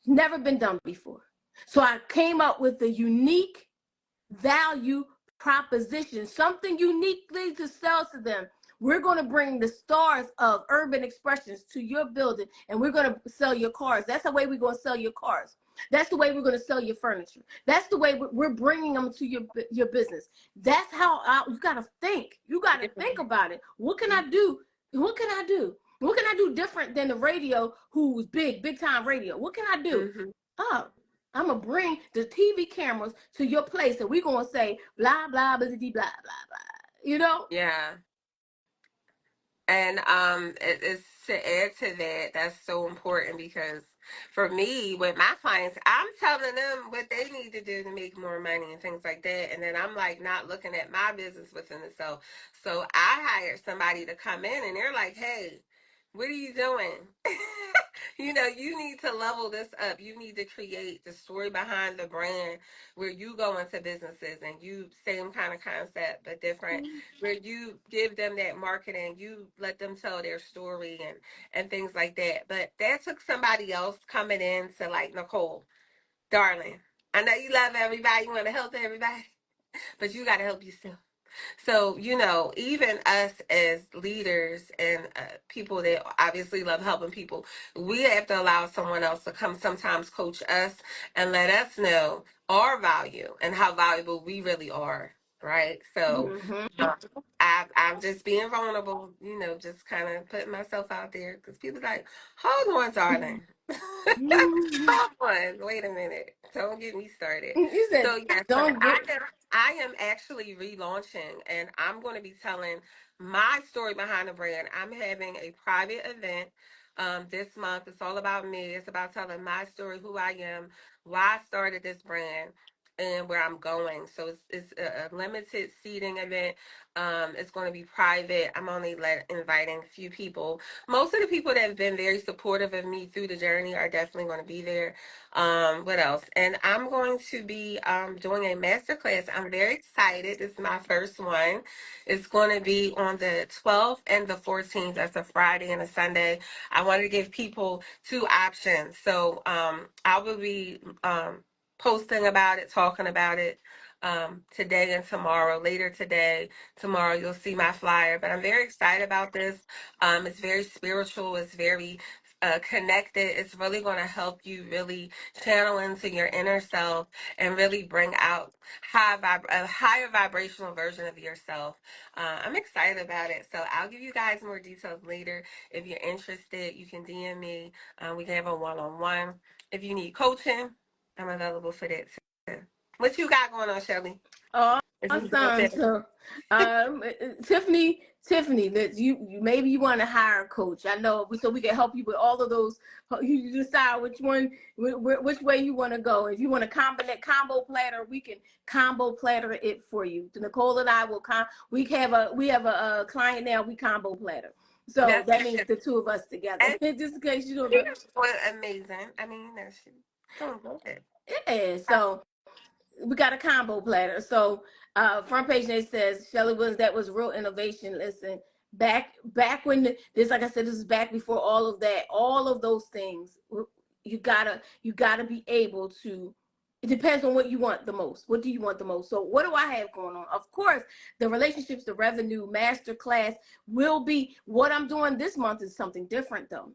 Never been done before. So I came up with a unique value proposition, something uniquely to sell to them. We're going to bring the stars of urban expressions to your building and we're going to sell your cars. That's the way we're going to sell your cars. That's the way we're going to sell your furniture. That's the way we're bringing them to your business. That's how you got to think. You got to think about it. What can I do? What can I do? What can I do different than the radio who's big time radio? What can I do? Mhm. Oh, I'm gonna bring the TV cameras to your place, and we're gonna say blah blah blah blah blah blah. You know? Yeah. And it's to add to that, that's so important because for me, with my clients, I'm telling them what they need to do to make more money and things like that. And then I'm like not looking at my business within itself. So I hired somebody to come in and they're like, hey, what are you doing? You need to level this up. You need to create the story behind the brand where you go into businesses and you same kind of concept but different, where you give them that marketing, you let them tell their story and things like that. But that took somebody else coming in to like, Nicole, darling, I know you love everybody, you want to help everybody, but you got to help yourself. So, even us as leaders and people that obviously love helping people, we have to allow someone else to come sometimes coach us and let us know our value and how valuable we really are. Right. So, Mm-hmm. uh, I'm just being vulnerable, just kind of putting myself out there because people like, hold on, darling. Hold on. Wait a minute. Don't get me started. You said, So, yes, so "Don't get." I am actually relaunching and I'm going to be telling my story behind the brand. I'm having a private event this month. It's all about me. It's about telling my story, who I am, why I started this brand, and where I'm going. So it's a limited seating event. It's going to be private. I'm only inviting a few people. Most of the people that have been very supportive of me through the journey are definitely going to be there. What else? And I'm going to be doing a masterclass. I'm very excited. This is my first one. It's going to be on the 12th and the 14th. That's a Friday and a Sunday. I wanted to give people two options. So I will be posting about it, talking about it. today and tomorrow. Later today, tomorrow, you'll see my flyer. But I'm very excited about this. It's very spiritual. It's very connected. It's really going to help you really channel into your inner self and really bring out a higher vibrational version of yourself. I'm excited about it. So I'll give you guys more details later. If you're interested, you can DM me. We can have a one-on-one. If you need coaching, I'm available for that too. What you got going on, Shelly? If you can jump Awesome. in. So, Tiffany, that you maybe you want to hire a coach. I know, so we can help you with all of those. You decide which one, which way you want to go. If you want to combo platter, we can combo platter it for you. Nicole and I will we have a client now. We combo platter. So That's that means the two of us together. and Just in case you don't know. she's doing amazing. I mean, she's doing good. Yeah. So we got a combo platter. So front page it says Shelly Williams, that was real innovation. Listen, back when this, like I said, this is back before all of that, all of those things. You gotta be able to. It depends on what you want the most. What do you want the most? So what do I have going on? Of course, the relationships, the revenue masterclass will be what I'm doing this month is something different though.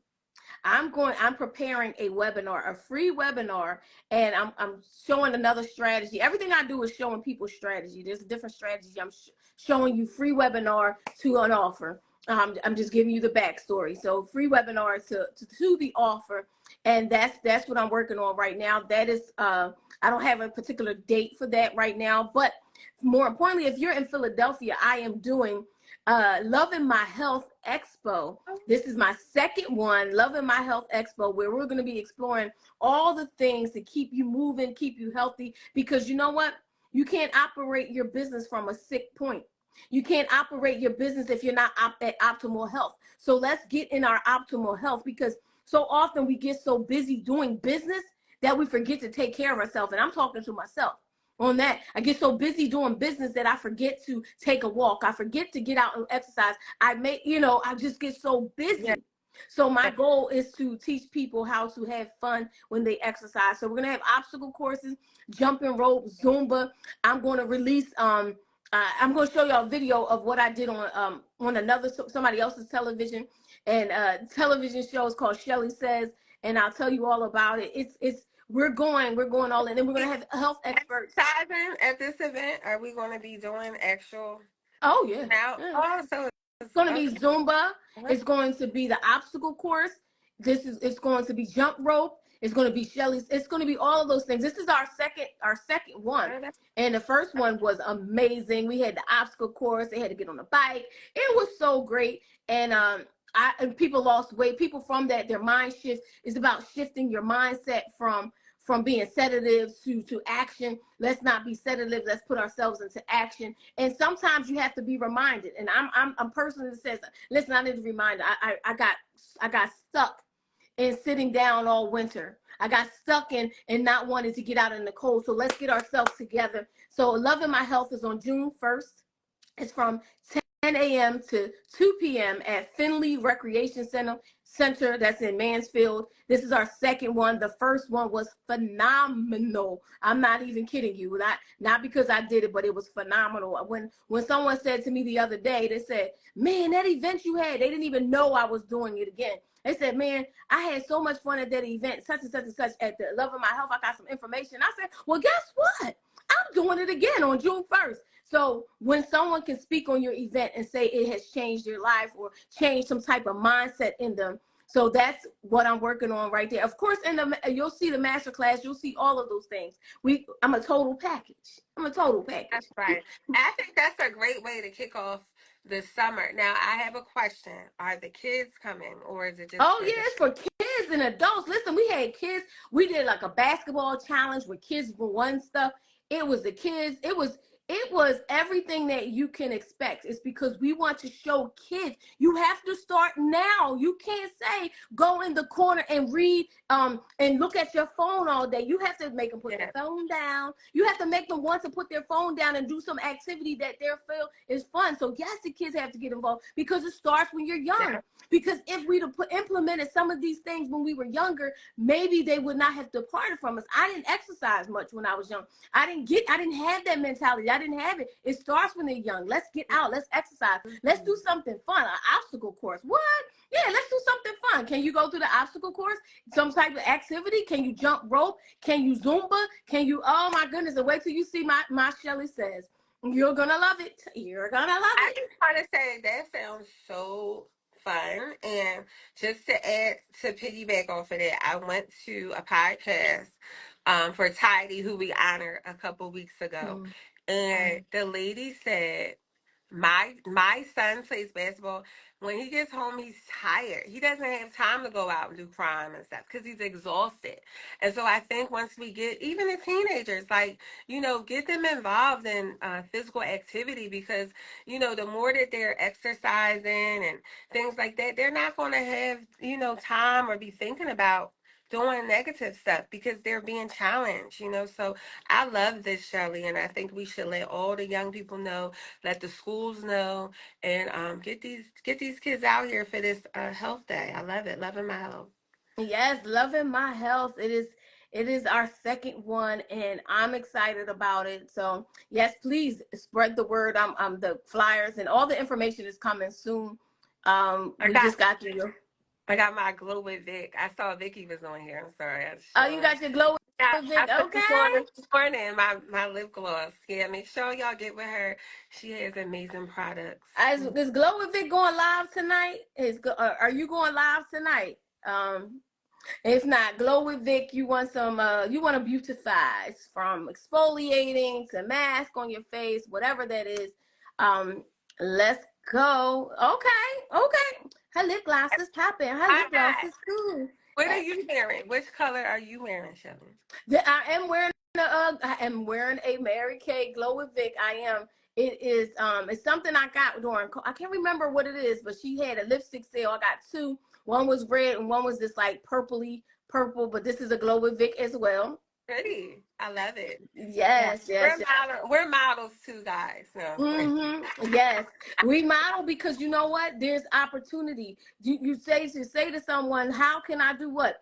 I'm preparing a webinar, a free webinar, and I'm showing another strategy. Everything I do is showing people strategy. There's a different strategy. I'm showing you free webinar to an offer. I'm just giving you the backstory. So free webinar to the offer, and that's what I'm working on right now. That is, I don't have a particular date for that right now, but more importantly, if you're in Philadelphia, I am doing Loving My Health Expo. This is my second one, Loving My Health Expo, where we're going to be exploring all the things to keep you moving, keep you healthy, because you know what? You can't operate your business from a sick point. You can't operate your business if you're not at optimal health. So let's get in our optimal health, because so often we get so busy doing business that we forget to take care of ourselves. And I'm talking to myself on that. I get so busy doing business that I forget to take a walk. I forget to get out and exercise. I just get so busy. Yeah. So my goal is to teach people how to have fun when they exercise. So we're going to have obstacle courses, jumping rope, Zumba. I'm going to release, I'm going to show y'all a video of what I did on somebody else's television and television show is called Shelly Says, and I'll tell you all about it. We're going all in. And we're going to have health experts. Exercising at this event, are we going to be doing actual? Oh, yeah. Now, Yeah. so It's going to be Zumba. It's going to be the obstacle course. It's going to be jump rope. It's going to be Shelly's. It's going to be all of those things. This is our second one. And the first one was amazing. We had the obstacle course. They had to get on the bike. It was so great. And people lost weight. People from that, their mind shift is about shifting your mindset from being sedative to action. Let's not be sedative. Let's put ourselves into action. And sometimes you have to be reminded. And I'm a person that says, listen, I need a reminder. I got stuck in sitting down all winter. I got stuck in not wanting to get out in the cold. So let's get ourselves together. So Loving My Health is on June 1st. It's from 10 a.m. to 2 p.m. at Finley Recreation Center. That's in Mansfield. This is our second one. The first one was phenomenal. I'm not even kidding you. Not because I did it, but it was phenomenal. When someone said to me the other day, they said, man, that event you had, they didn't even know I was doing it again. They said, man, I had so much fun at that event, such and such and such, at the Loving My Health. I got some information. I said, well, guess what? I'm doing it again on June 1st. So when someone can speak on your event and say it has changed their life or changed some type of mindset in them, so that's what I'm working on right there. Of course, you'll see the masterclass. You'll see all of those things. I'm a total package. That's right. I think that's a great way to kick off the summer. Now, I have a question. Are the kids coming, or is it just Oh, yeah, it's for kids and adults. Listen, we had kids. We did like a basketball challenge where kids won stuff. It was the kids. It was everything that you can expect. It's because we want to show kids. You have to start now. You can't say go in the corner and read and look at your phone all day. You have to make them put their phone down. You have to make them want to put their phone down and do some activity that they feel is fun. So yes, the kids have to get involved because it starts when you're young. Yeah. Because if we'd have implemented some of these things when we were younger, maybe they would not have departed from us. I didn't exercise much when I was young. I didn't have that mentality. I didn't have it. It starts when they're young. Let's get out. Let's exercise. Let's do something fun. An obstacle course. What? Yeah, let's do something fun. Can you go through the obstacle course? Some type of activity? Can you jump rope? Can you Zumba? Can you, oh my goodness, and wait till you see my Shelly says. You're gonna love it. You're gonna love I it. just want to say that sounds so fun. And just to add, to piggyback off of that, I went to a podcast for Tidy, who we honored a couple weeks ago. Mm. And the lady said, my son plays basketball. When he gets home, he's tired. He doesn't have time to go out and do crime and stuff because he's exhausted. And so I think once we get even the teenagers, like, get them involved in physical activity, because the more that they're exercising and things like that, they're not going to have time or be thinking about doing negative stuff because they're being challenged. So I love this, Shelly, and I think we should let all the young people know, let the schools know, and get these kids out here for this health day. I love it, loving my health. Yes, loving my health. It is our second one, and I'm excited about it. So yes, please spread the word. The flyers and all the information is coming soon. I We got just got to you. I got my glow with Vic. I saw Vicky was on here. I'm sorry, I was Oh, you showing. got your glow Yeah, with I Vic. put this on Okay. this morning. My lip gloss. Yeah, make sure y'all get with her. She has amazing products. Is Glow with Vic going live tonight? Are you going live tonight? If not, Glow with Vic, you want you want to beautify from exfoliating to mask on your face, whatever that is. Let's go. Okay. Her lip gloss is popping. Her lip I'm gloss not. is cool. What are you wearing? Which color are you wearing, Shelly? I am wearing a Mary Kay Glow with Vic. I am. It is it's something I got during, I can't remember what it is, but she had a lipstick sale. I got two. One was red and one was this like purpley purple, but this is a Glow with Vic as well. Pretty. I love it. Yeah. Yes, yes, yes. We're models too, guys. No. Yes, we model because you know what? There's opportunity. You say to someone, "How can I do what?"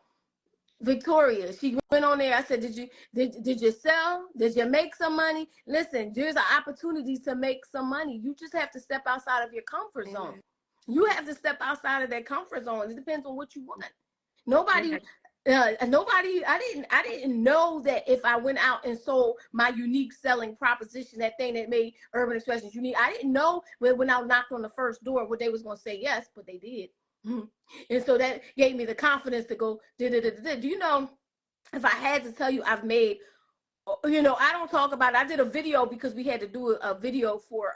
Victoria, she went on there. I said, did you sell? Did you make some money? Listen, there's an opportunity to make some money. You just have to step outside of your comfort zone. Amen. You have to step outside of that comfort zone. It depends on what you want. Yeah. Nobody. I didn't know that if I went out and sold my unique selling proposition, that thing that made Urban Expressions unique. I didn't know when I knocked on the first door what they was gonna say yes, but they did. And so that gave me the confidence to go. Do you know? If I had to tell you, I've made. I don't talk about it. I did a video because we had to do a video for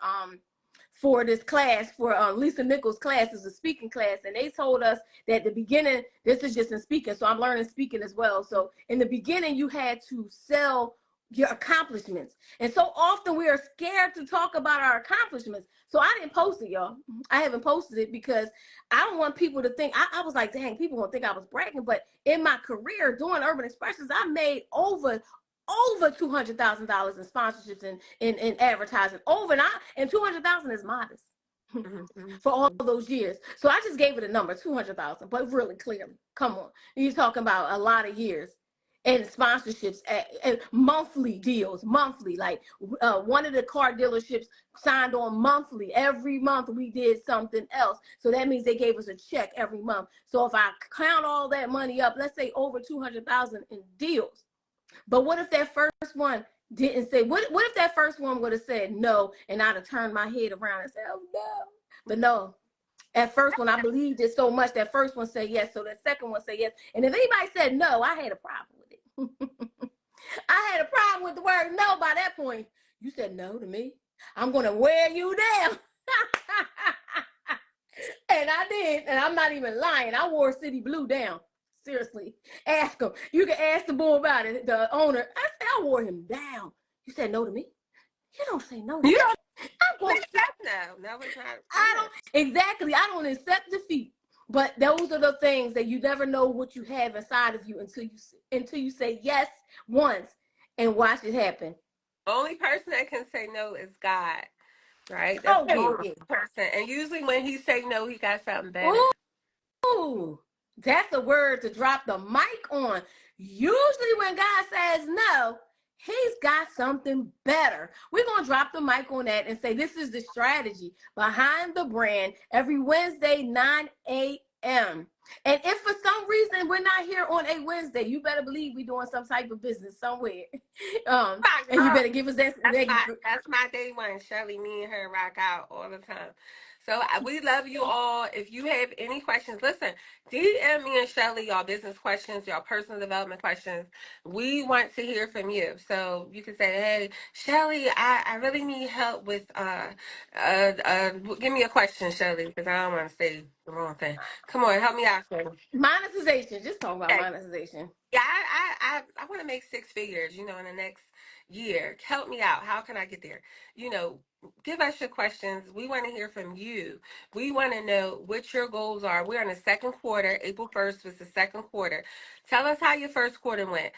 this class, for Lisa Nichols' class. Is a speaking class, and they told us that the beginning, this is just in speaking, so I'm learning speaking as well. So in the beginning, you had to sell your accomplishments, and so often we are scared to talk about our accomplishments. So I didn't post it, y'all. I haven't posted it because I don't want people to think, I was like, dang, people gonna think I was bragging. But in my career doing Urban Expressions, I made over $200,000 in sponsorships and in advertising. And 200,000 is modest Mhm. for all those years. So I just gave it a number, 200,000, but really clearly, come on, you're talking about a lot of years. And sponsorships and monthly deals, monthly. Like one of the car dealerships signed on monthly. Every month we did something else. So that means they gave us a check every month. So if I count all that money up, let's say over 200,000 in deals. But what if that first one didn't say, what if that first one would have said no, and I'd have turned my head around and said, oh no. But no, at first one, I believed it so much, that first one said yes, so the second one said yes. And if anybody said no, I had a problem with it. I had a problem with the word no by that point. You said no to me. I'm going to wear you down. And I did, and I'm not even lying. I wore City Blue down. Seriously. Ask him. You can ask the boy about it, the owner. I said, I wore him down. You said no to me? You don't say no to You that. don't I'm gonna accept no. No, it's not. I Yeah. don't exactly. I don't accept defeat. But those are the things that you never know what you have inside of you until you say yes once and watch it happen. Only person that can say no is God, right? That's Oh the yeah, only yeah. person. And usually when he say no, he got something better. Ooh, that's a word to drop the mic on. Usually when God says no, he's got something better. We're going to drop the mic on that and say this is the strategy behind the brand every Wednesday, 9 a.m. And if for some reason we're not here on a Wednesday, you better believe we're doing some type of business somewhere. My And you girl. better give us that. That's my day one. Shelly, me and her rock out all the time. So we love you all. If you have any questions, listen, DM me and Shelly your business questions, your personal development questions. We want to hear from you. So you can say, hey, Shelly, I really need help with give me a question, Shelly, because I don't want to say the wrong thing. Come on, help me out, Shelly. Monetization. Just talk about Okay. monetization. Yeah, I want to make six figures, in the next year. Help me out. How can I get there? You know, give us your questions. We want to hear from you. We want to know what your goals are. We're in the second quarter. April 1st was the second quarter. Tell us how your first quarter went.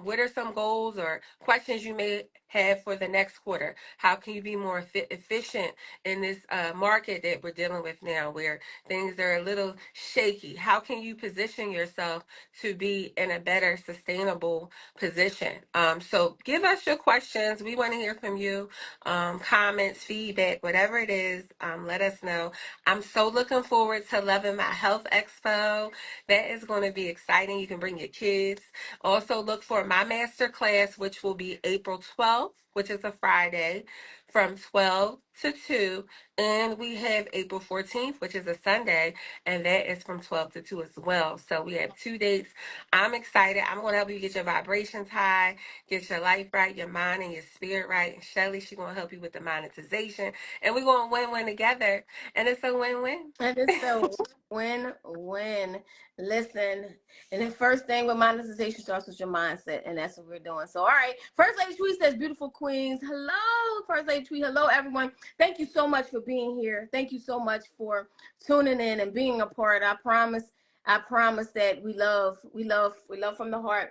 What are some goals or questions you may have for the next quarter? How can you be more efficient in this market that we're dealing with now where things are a little shaky? How can you position yourself to be in a better sustainable position? So give us your questions. We want to hear from you. Comments, feedback, whatever it is, let us know. I'm so looking forward to Loving My Health Expo. That is going to be exciting. You can bring your kids. Also look for my master class, which will be April 12th, which is a Friday, from 12 to 2. And we have April 14th, which is a Sunday, and that is from 12 to 2 as well. So we have 2 dates. I'm excited. I'm going to help you get your vibrations high, get your life right, your mind and your spirit right. And Shelly, she's going to help you with the monetization. And we're going to win-win together. And it's a win-win. And it's a win-win. Listen, and the first thing with monetization starts with your mindset, and that's what we're doing. So, all right. First Lady Tweet says, beautiful queens. Hello, First Lady Tweet. Hello, everyone. Thank you so much for being here. Thank you so much for tuning in and being a part. I promise that we love from the heart.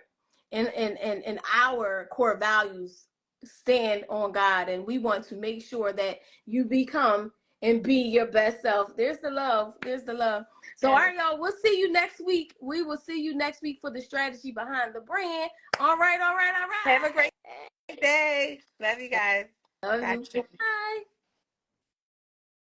And our core values stand on God. And we want to make sure that you become and be your best self. There's the love. There's the love. So, all Yes. right, y'all. We'll see you next week. We will see you next week for the strategy behind the brand. All right, all right, all Have a right. great day. Love you guys. Love Bye. you. Bye.